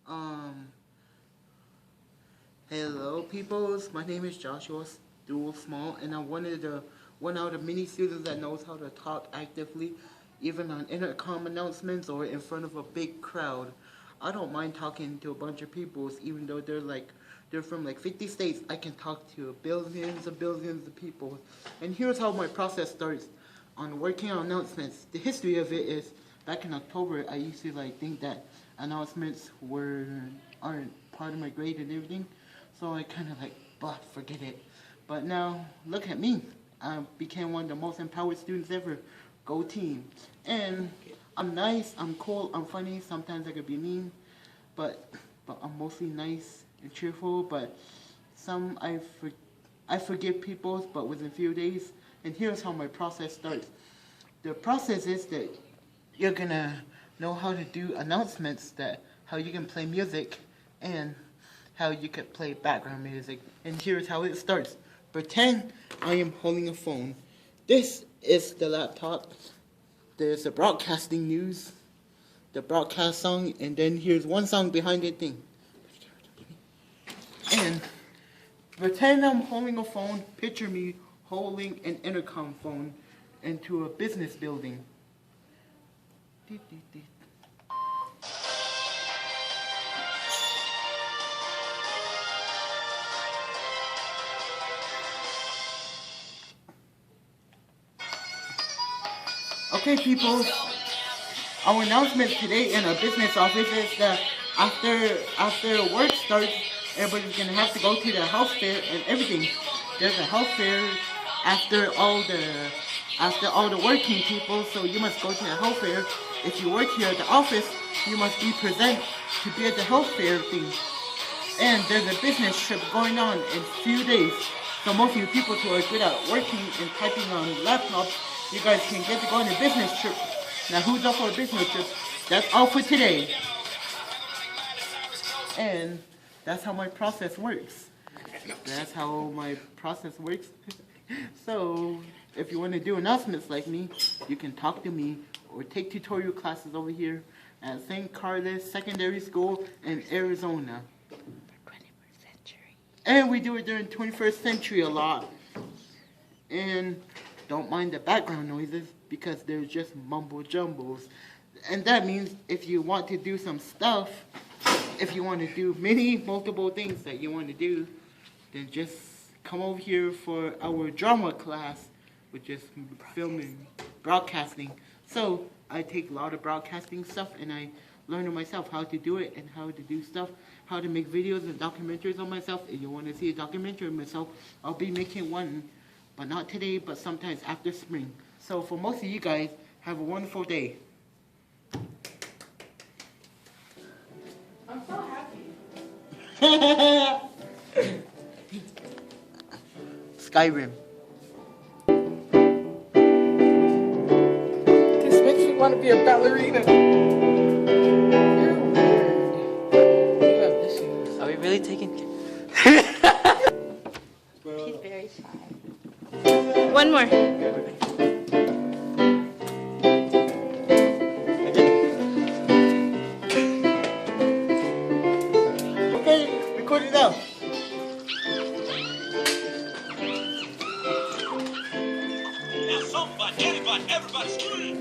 Um, Hello, peoples. My name is Joshua Dual Small, and I'm one out of many students that knows how to talk actively, even on intercom announcements or in front of a big crowd. I don't mind talking to a bunch of peoples, even though they're from like 50 states. I can talk to billions of people. And here's how my process starts on working on announcements. The history of it is back in October, I used to think that announcements aren't part of my grade and everything. So I kind of forget it. But now, look at me. I became one of the most empowered students ever. Go team. And I'm nice, I'm cool, I'm funny. Sometimes I could be mean, but I'm mostly nice and cheerful. But some I forgive people, but within a few days. And here's how my process starts. The process is that you're gonna know how to do announcements, how you can play music, and how you can play background music. And here's how it starts. Pretend I am holding a phone. This is the laptop. There's the broadcasting news, the broadcast song, and then here's one song behind the thing. And pretend I'm holding a phone. Picture me holding an intercom phone into a business building. Okay, people, our announcement today in our business office is that after work starts, everybody's gonna have to go to the health fair and everything. There's a health fair after all the working people, so you must go to the health fair. If you work here at the office, you must be present to be at the health fair thing. And there's a business trip going on in a few days. So most of you people who are good at working and typing on laptops, you guys can get to go on a business trip. Now who's up for a business trip? That's all for today. And that's how my process works. So if you want to do announcements like me, you can talk to me or take tutorial classes over here at St. Carlos Secondary School in Arizona. 21st century. And we do it during 21st century a lot. And don't mind the background noises because they're just mumble jumbles. And that means if you want to do some stuff, if you want to do multiple things that you want to do, then just come over here for our drama class, which is filming, broadcasting. So I take a lot of broadcasting stuff and I learn myself how to do it and how to do stuff, how to make videos and documentaries on myself. If you want to see a documentary of myself, I'll be making one. But not today, but sometimes after spring. So for most of you guys, have a wonderful day. I'm so happy. Skyrim. This makes me want to be a ballerina. You have issues. Are we really taking care? He's very shy. One more. Okay, record it now. Now somebody, everybody scream.